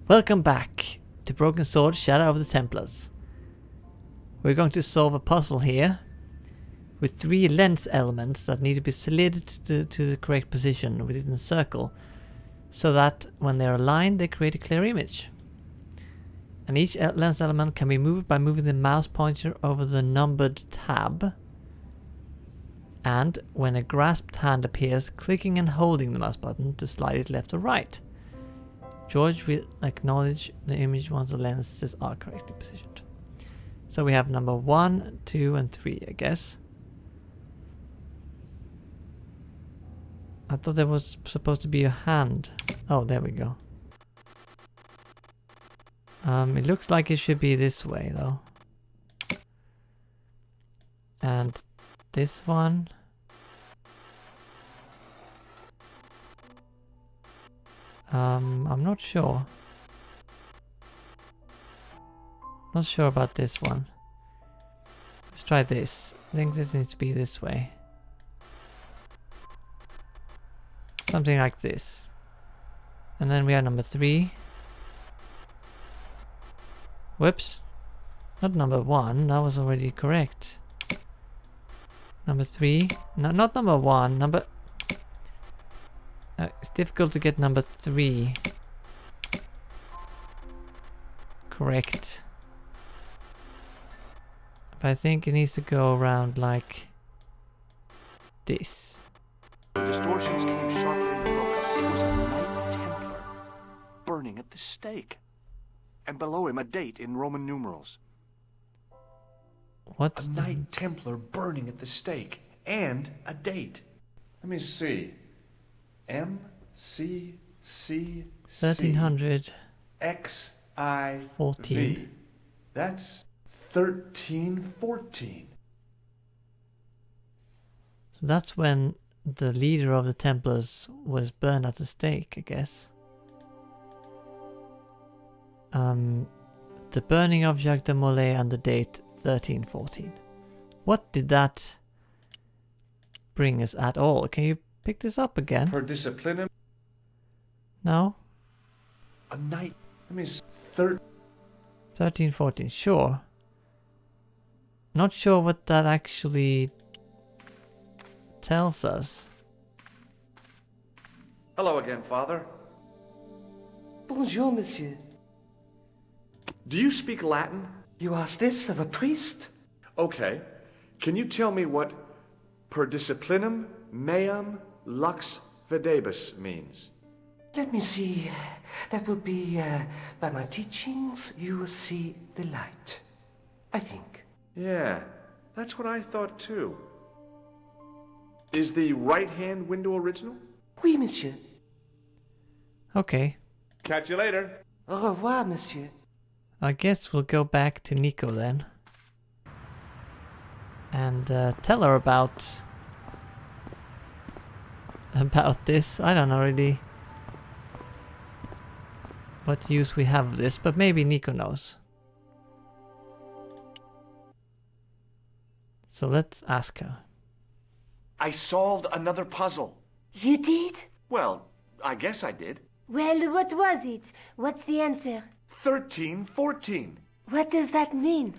Welcome back to Broken Sword Shadow of the Templars. We're going to solve a puzzle here with 3 lens elements that need to be slid to the correct position within the circle so that when they're aligned they create a clear image. And each lens element can be moved by moving the mouse pointer over the numbered tab, and when a grasped hand appears, clicking and holding the mouse button to slide it left or right. George will acknowledge the image once the lenses are correctly positioned. So we have number 1, 2 and 3, I guess. I thought there was supposed to be a hand. Oh, there we go. It looks like it should be this way though. And this one. I'm not sure. Not sure about this one. Let's try this. I think this needs to be this way. Something like this. And then we have number 3. Whoops. Not number 1. That was already correct. Number 3. No, not number 1. Number... it's difficult to get number 3 correct. But I think it needs to go around like this. The distortions came sharply and broken. It was a Knight Templar burning at the stake. And below him a date in Roman numerals. What? A Knight Templar burning at the stake. And a date. Let me see. M-C-C-C 1300 X-I-V. 14. That's 1314. So that's when the leader of the Templars was burned at the stake, I guess. The burning of Jacques de Molay and the date 1314. What did that bring us at all? Can you pick this up again? Per disciplinum. No? A Knight. Let me 1314, sure. Not sure what that actually tells us. Hello again, Father. Bonjour, monsieur. Do you speak Latin? You ask this of a priest? Okay. Can you tell me what per disciplinum meam lux videbus means? Let me see. That would be, by my teachings, you will see the light. I think. Yeah, that's what I thought too. Is the right-hand window original? Oui, monsieur. Okay. Catch you later. Au revoir, monsieur. I guess we'll go back to Nico then. And tell her about this. I don't know really what use we have of this, but maybe Nico knows. So let's ask her. I solved another puzzle. You did? Well, I guess I did. Well, what was it? What's the answer? 1314. What does that mean?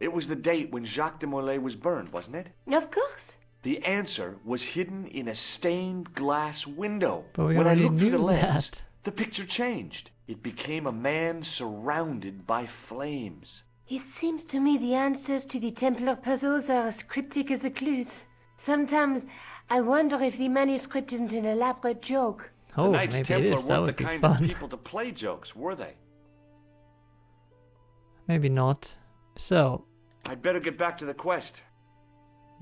It was the date when Jacques de Molay was burned, wasn't it? Of course. The answer was hidden in a stained glass window. But we when I already looked through the knew lens, that. the picture changed. It became a man surrounded by flames. It seems to me the answers to the Templar puzzles are as cryptic as the clues. Sometimes I wonder if the manuscript isn't an elaborate joke. Oh, the Knights maybe Templar it is. That weren't would the be kind fun. of people to play jokes, were they? Maybe not. So, I'd better get back to the quest.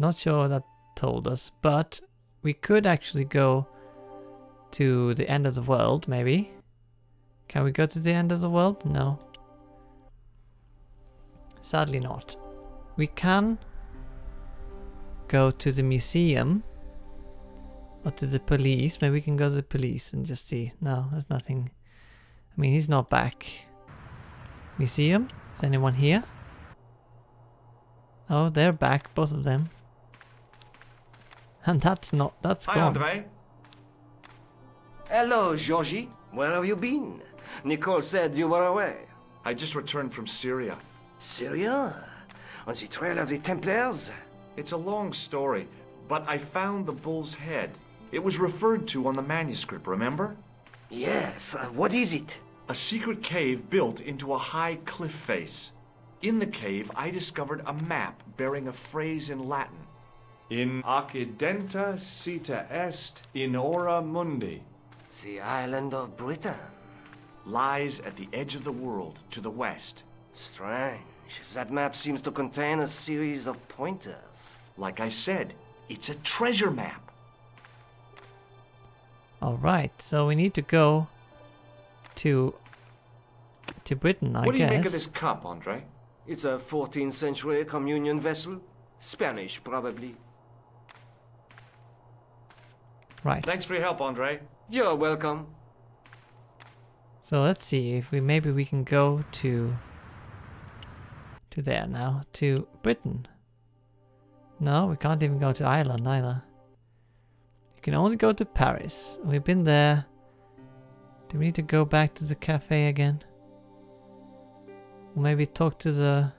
not sure that told us, but we could actually go to the end of the world, maybe. Can we go to the end of the world? No. Sadly not. We can go to the museum or to the police. Maybe we can go to the police and just see. No, there's nothing. I mean, he's not back. Museum? Is anyone here? Oh, they're back, both of them. And that's Hi, gone. Andre. Hello, Georgie. Where have you been? Nicole said you were away. I just returned from Syria. Syria? On the trail of the Templars? It's a long story, but I found the bull's head. It was referred to on the manuscript, remember? Yes, what is it? A secret cave built into a high cliff face. In the cave, I discovered a map bearing a phrase in Latin. In accidenta cita est in ora mundi. The island of Britain. Lies at the edge of the world, to the west. Strange. That map seems to contain a series of pointers. Like I said, it's a treasure map. Alright, so we need to go to Britain, I guess. What do you make of this cup, Andre? It's a 14th century communion vessel. Spanish, probably. Right. Thanks for your help, Andre. You're welcome. So let's see if maybe we can go to there now, to Britain. No, we can't even go to Ireland either. You can only go to Paris. We've been there. Do we need to go back to the cafe again? Or maybe talk to the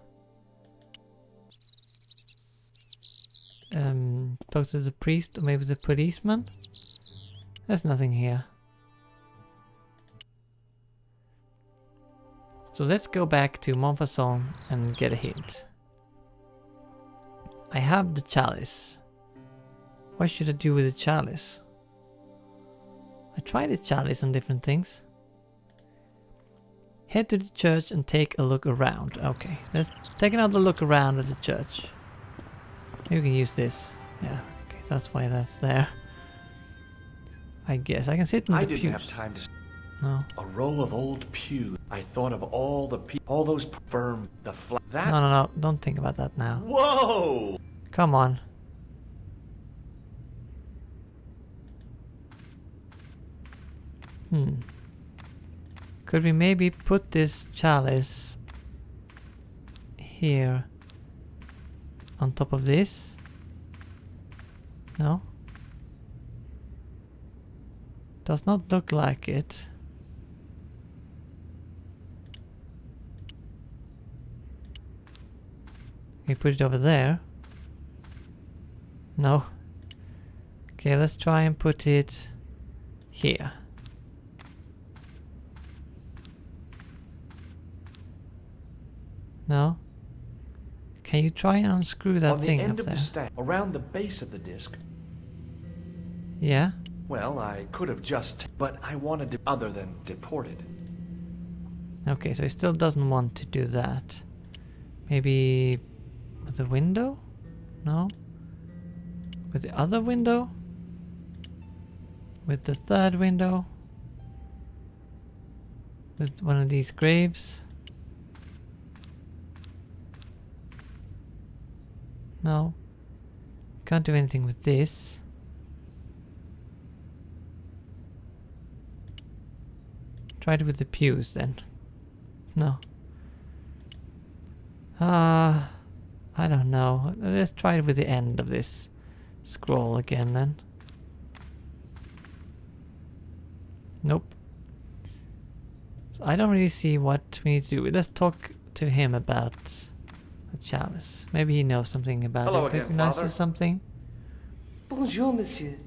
priest, or maybe the policeman? There's nothing here. So let's go back to Montfaucon and get a hint. I have the chalice. What should I do with the chalice? I tried the chalice on different things. Head to the church and take a look around. Okay, let's take another look around at the church. Maybe we can use this. Yeah, okay, that's why that's there. I guess I can sit in the pews. I didn't have time to... No. A row of old pews. I thought of all the people, all those firm, the flat. That. No, don't think about that now. Whoa! Come on. Could we maybe put this chalice here on top of this? No? Does not look like it. We put it over there. No. Okay, let's try and put it here. No? Can you try and unscrew that thing up there? On the end of the stack, around the base of the disc. Yeah? Well, I could have just, but I wanted to, other than deported. Okay, so he still doesn't want to do that. Maybe with the window? No? With the other window? With the third window? With one of these graves? No. Can't do anything with this. Try it with the pews then. No. I don't know. Let's try it with the end of this scroll again then. Nope. So I don't really see what we need to do. Let's talk to him about the chalice. Maybe he knows something about Hello it. again, Recognizes Father. something. Bonjour, monsieur.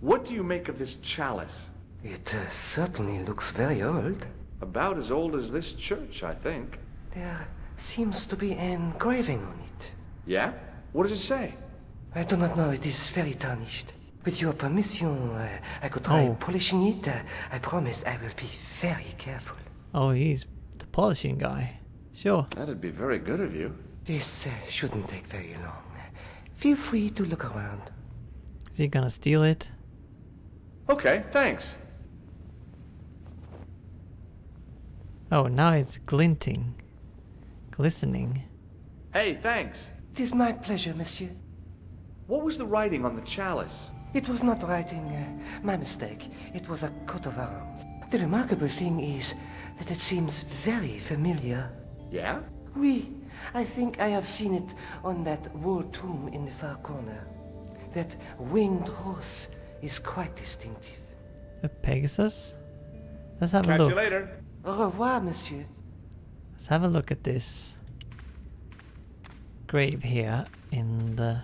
What do you make of this chalice? It certainly looks very old. About as old as this church, I think. There seems to be an engraving on it. Yeah? What does it say? I do not know, it is very tarnished. With your permission, I could try polishing it. I promise I will be very careful. Oh, he's the polishing guy. Sure. That'd be very good of you. This shouldn't take very long. Feel free to look around. Is he gonna steal it? Okay, thanks. Oh, now it's glinting. Glistening. Hey, thanks. It is my pleasure, monsieur. What was the writing on the chalice? It was not writing, my mistake. It was a coat of arms. The remarkable thing is that it seems very familiar. Yeah? Oui, I think I have seen it on that wall tomb in the far corner. That winged horse is quite distinctive. A Pegasus? Let's have a Catch look. you later. Au revoir, monsieur. Let's have a look at this grave here in the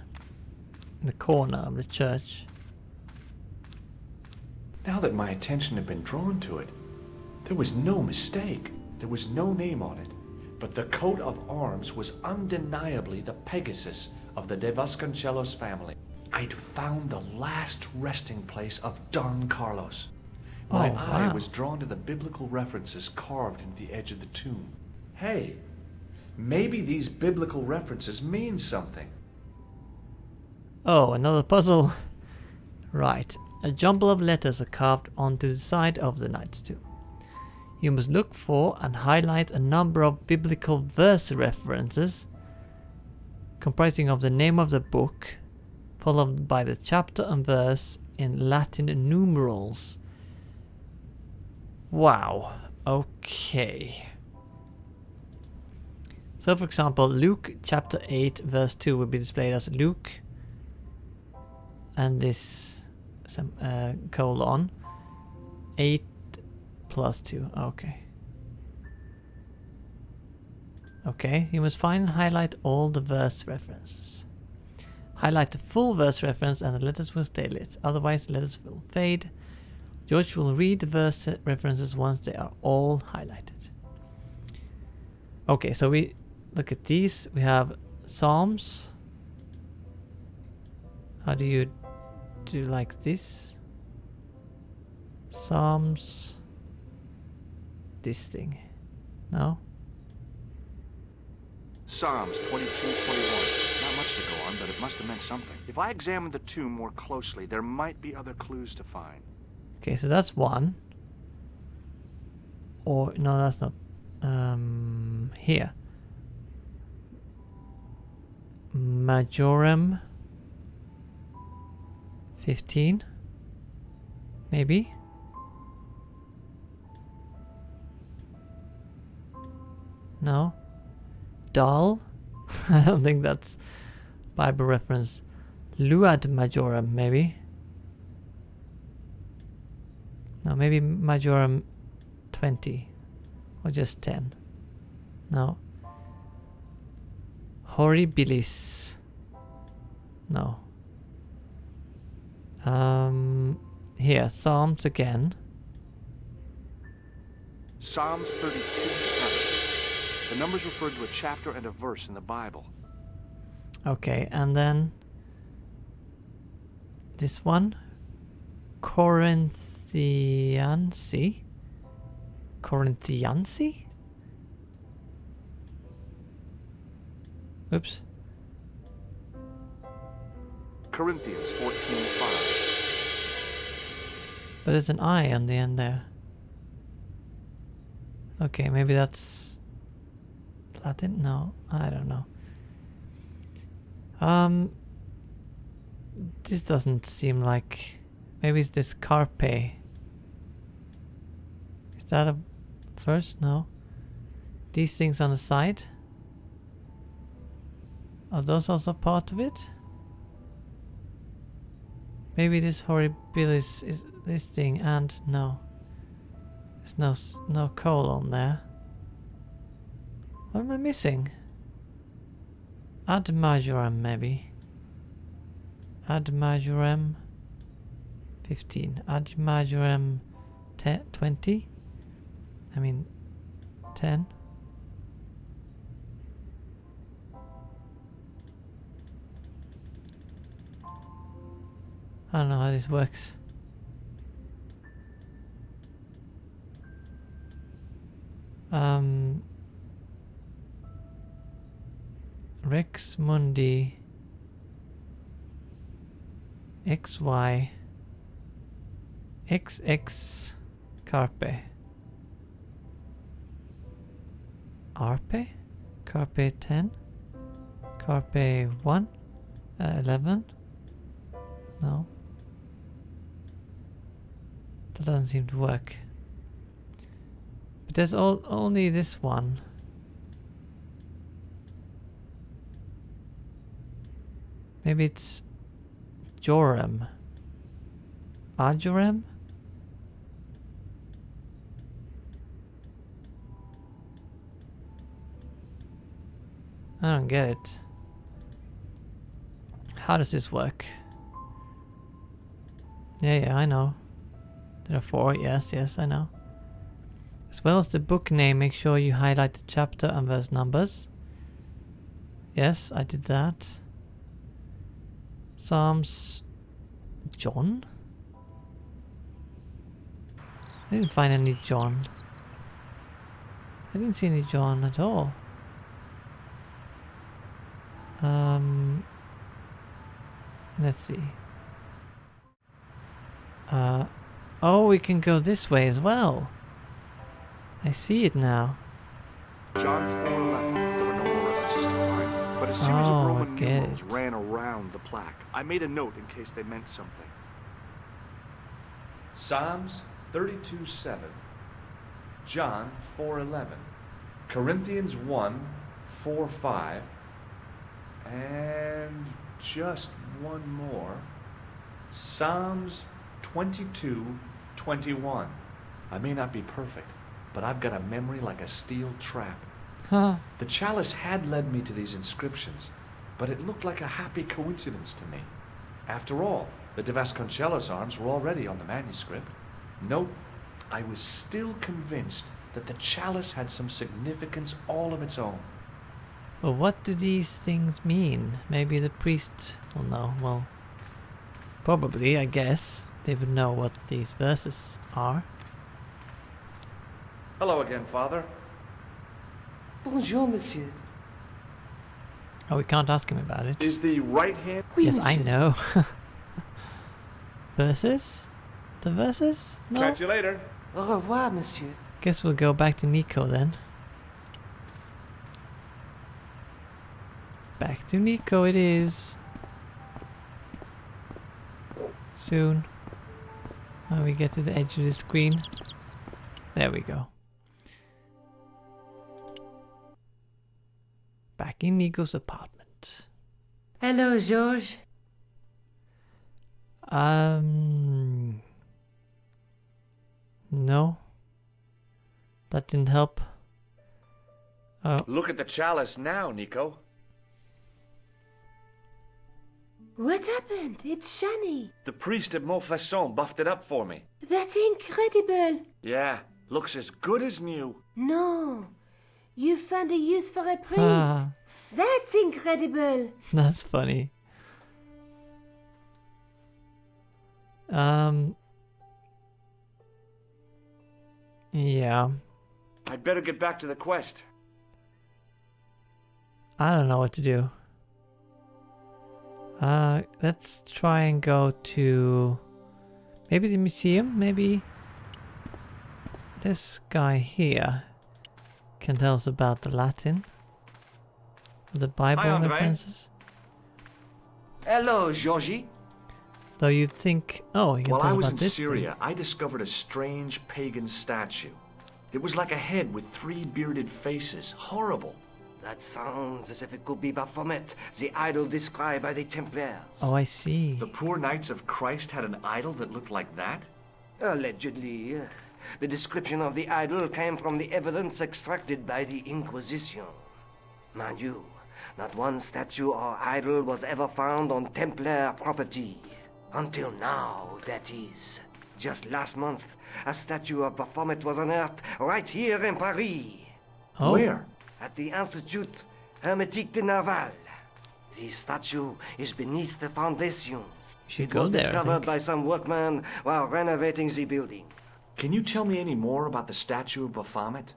corner of the church. Now that my attention had been drawn to it, there was no mistake. There was no name on it. But the coat of arms was undeniably the Pegasus of the De Vasconcelos family. I'd found the last resting place of Don Carlos. My eye was drawn to the biblical references carved into the edge of the tomb. Hey, maybe these biblical references mean something. Oh, another puzzle. Right. A jumble of letters are carved onto the side of the knight's tomb. You must look for and highlight a number of biblical verse references comprising of the name of the book, followed by the chapter and verse in Latin numerals. Wow. Okay. So for example, Luke chapter 8 verse 2 will be displayed as Luke and this colon 8 plus 2. Okay. Okay, you must find and highlight all the verse references. Highlight the full verse reference and the letters will stay lit, otherwise the letters will fade. George will read the verse references once they are all highlighted. Okay, so we look at these. We have Psalms. How do you do like this? Psalms. This thing. No? Psalms 22:21. Not much to go on, but it must have meant something. If I examine the tomb more closely, there might be other clues to find. Okay, so that's one. Or, no, that's not. Here. Majorem 15. Maybe. No. Dal. I don't think that's Bible reference. Luad Majorum, maybe. No, maybe Majorum 20. Or just 10. No. Horribilis. No. Here, Psalms again. Psalms 32:7. The numbers refer to a chapter and a verse in the Bible. Okay, and then this one. Corinthiansi. Corinthiansi? Oops. Corinthians 14:5. But there's an I on the end there. Okay, maybe that's Latin? No, I don't know. This doesn't seem like... Maybe it's this carpe. Is that a verse? No. These things on the side? Are those also part of it? Maybe this horribilis is this thing, and no. There's no colon there. What am I missing? Ad majorem, maybe. Ad majorem 15. Ad majorem 20. I mean 10. I don't know how this works. Rex Mundi XY XX Carpe Arpe Carpe 10 Carpe 1 11. No, that doesn't seem to work. But there's only this one. Maybe it's Jorem. Ajorem? I don't get it. How does this work? Yeah, I know. There are 4, yes, I know. As well as the book name, make sure you highlight the chapter and verse numbers. Yes, I did that. Psalms... John? I didn't find any John. I didn't see any John at all. Let's see. Oh, we can go this way as well. I see it now. John 4:11. There were no more references to find, but a series of Roman numerals ran around the plaque. I made a note in case they meant something. Psalms 32:7. John 4:11. Corinthians 1:4-5. And just one more. Psalms 22:21. I may not be perfect, but I've got a memory like a steel trap. Huh. The chalice had led me to these inscriptions, but it looked like a happy coincidence to me. After all, the de Vasconcellos arms were already on the manuscript. Note, I was still convinced that the chalice had some significance all of its own. But what do these things mean? Maybe the priest will know. Well, probably, I guess. They would know what these verses are. Hello again, Father. Bonjour, monsieur. Oh, we can't ask him about it. Is the right hand... Oui, Yes, I monsieur. know. Verses? The verses? No? Catch you later. Au revoir, monsieur. Guess we'll go back to Nico then. Back to Nico it is. Soon. When we get to the edge of the screen. There we go. Back in Nico's apartment. Hello, George. No. That didn't help. Oh, Look at the chalice now, Nico. What happened? It's shiny. The priest at Montfaucon buffed it up for me. That's incredible. Yeah, looks as good as new. No. You found a use for a priest. ah, That's incredible. that's funny. Yeah. I'd better get back to the quest. I don't know what to do. Let's try and go to maybe the museum. Maybe this guy here can tell us about the Latin, the Bible Hi, Andre. references. Hello, Georgie. Though you'd think, oh, he can While tell I us was about in this Syria, thing. I discovered a strange pagan statue. It was like a head with 3 bearded faces. Horrible. That sounds as if it could be Baphomet, the idol described by the Templars. Oh, I see. The poor Knights of Christ had an idol that looked like that? Allegedly. The description of the idol came from the evidence extracted by the Inquisition. Mind you, not one statue or idol was ever found on Templar property. Until now, that is. Just last month, a statue of Baphomet was unearthed right here in Paris. Oh, Where? At the Institut Hermetique de Naval. The statue is beneath the foundations. you should It go was there, I discovered think. by some workmen while renovating the building. Can you tell me any more about the statue of Baphomet?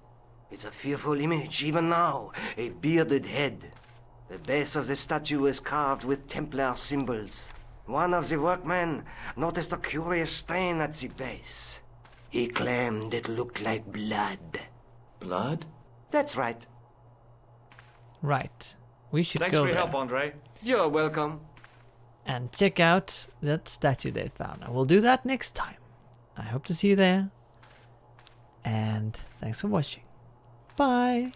It's a fearful image, even now. A bearded head. The base of the statue is carved with Templar symbols. One of the workmen noticed a curious stain at the base. He claimed it looked like blood. Blood? That's right. Right. We should Thanks go for your there help, Andre. You're welcome. and check out that statue they found. And we'll do that next time. I hope to see you there. And thanks for watching. Bye.